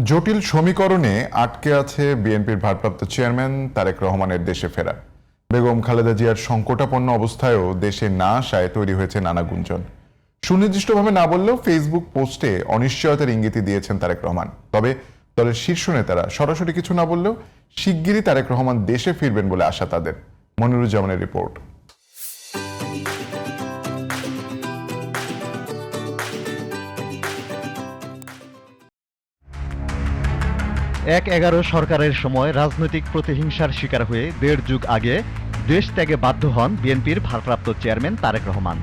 জটিল সমীকরণে আটকে আছে বিএনপির ভারপ্রাপ্ত চেয়ারম্যান তারেক রহমানের দেশে ফেরা। বেগম খালেদা জিয়ার সংকটাপন্ন অবস্থায়ও দেশে না আসায় তৈরি হয়েছে নানা গুঞ্জন। সুনির্দিষ্টভাবে না বললেও ফেসবুক পোস্টে অনিশ্চয়তার ইঙ্গিত দিয়েছেন তারেক রহমান। তবে দলের শীর্ষ নেতারা সরাসরি কিছু না বললেও শিগগিরই তারেক রহমান দেশে ফিরবেন বলে আশা তাদের। মনিরুজ্জামানের রিপোর্ট। ১/১১ সরকারের সময় রাজনৈতিক প্রতিহিংসার শিকার হয়ে দেড় যুগ আগে দেশ ত্যাগে বাধ্য হন বিএনপির ভারপ্রাপ্ত চেয়ারম্যান তারেক রহমান।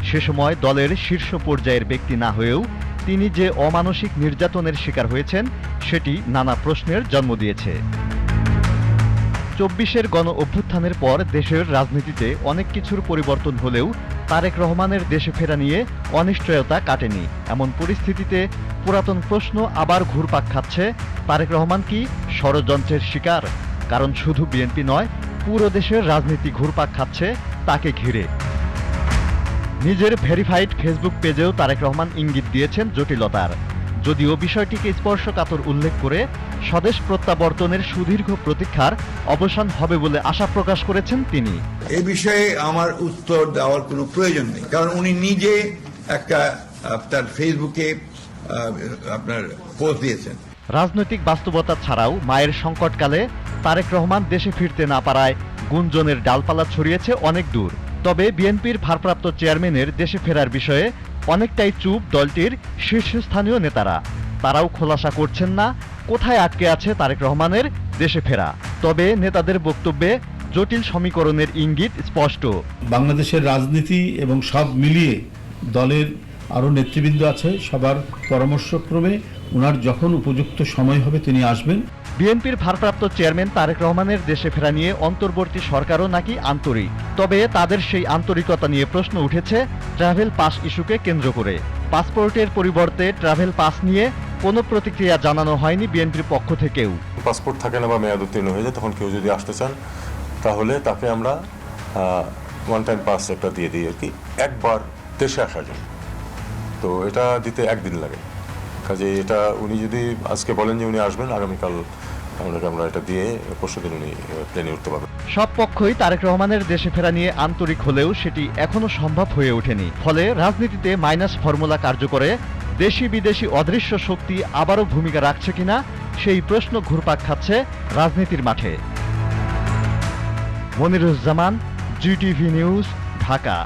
সে সময় দলের শীর্ষ পর্যায়ের ব্যক্তি না হয়েও তিনি যে অমানসিক নির্যাতনের শিকার হয়েছেন সেটি নানা প্রশ্নের জন্ম দিয়েছে। ২৪-এর গণ অভ্যুত্থানের পর দেশের রাজনীতিতে অনেক কিছুর পরিবর্তন হলেও তারেক রহমানের দেশে ফেরা নিয়ে অনিশ্চয়তা কাটেনি। এমন পরিস্থিতিতে পুরাতন প্রশ্ন আবার ঘুরপাক খাচ্ছে, তারেক রহমান কি ষড়যন্ত্রের শিকার? কারণ শুধু বিএনপি নয়, পুরো দেশের রাজনীতি ঘুরপাক খাচ্ছে তাকে ঘিরে। নিজের ভেরিফাইড ফেসবুক পেজেও তারেক রহমান ইঙ্গিত দিয়েছেন জটিলতার। যদিও বিষয়টিকে স্পর্শকাতর উল্লেখ করে স্বদেশ প্রত্যাবর্তনের সুদীর্ঘ প্রতীক্ষার অবসান হবে বলে আশা প্রকাশ করেছেন তিনি। এই বিষয়ে আমার উত্তর দেওয়ার কোনো প্রয়োজন নেই, কারণ উনি নিজে একটা তার ফেসবুকে আপনার পোস্ট দিয়েছেন। রাজনৈতিক বাস্তবতা ছাড়াও মায়ের সংকটকালে তারেক রহমান দেশে ফিরতে না পারায় গুঞ্জনের ডালপালা ছড়িয়েছে অনেক দূর। তবে বিএনপির ভারপ্রাপ্ত চেয়ারম্যানের দেশে ফেরার বিষয়ে অনেকটাই চুপ দলটির শীর্ষস্থানীয় নেতারা। তারাও খোলাসা করছেন না কোথায় আটকে আছে তারেক রহমানের দেশে ফেরা। তবে নেতাদের বক্তব্যে জটিল সমীকরণের ইঙ্গিত স্পষ্ট। বাংলাদেশের রাজনীতি এবং সব মিলিয়ে দলের আরও নেতৃবৃন্দ আছে, সবার পরামর্শক্রমে ওনার যখন উপযুক্ত সময় হবে তিনি আসবেন। বিএনপির ভারপ্রাপ্ত চেয়ারম্যান তারেক রহমানের দেশে ফেরা নিয়ে অন্তর্বর্তী সরকারও নাকি আন্তরিক। তবে তাদের সেই আন্তরিকতা নিয়ে প্রশ্ন উঠেছে ট্রাভেল পাস ইস্যুকে কেন্দ্র করে। পাসপোর্টের পরিবর্তে ট্রাভেল পাস নিয়ে কোনো প্রতিক্রিয়া জানানো হয়নি বিএনপির পক্ষ থেকেও। পাসপোর্ট থাকে না বা মেয়াদ উত্তীর্ণ হয়ে যায়, তখন কেউ যদি আসতে চান তাহলে তাকে আমরা ওয়ান টাইম পাস একটা দিয়ে দিই আর কি, একবার দেশে আসার জন্য। তো এটা দিতে একদিন লাগে। কাজে এটা উনি যদি আজকে বলেন যে উনি আসবেন, আগামীকাল আমরা এটা দিয়ে পরশুদিন উনি প্লেনে উঠতে পারবেন। সব পক্ষই তারেক রহমানের দেশে ফেরা নিয়ে আন্তরিক হলেও সেটি এখনো সম্ভব হয়ে ওঠেনি। ফলে রাজনীতিতে মাইনাস ফর্মুলা কার্যকরে দেশি বিদেশি অদৃশ্য শক্তি আবারও ভূমিকা রাখছে কিনা সেই প্রশ্ন ঘুরপাক খাচ্ছে রাজনীতির মাঠে। Moniruzzaman, GTV news, Dhaka.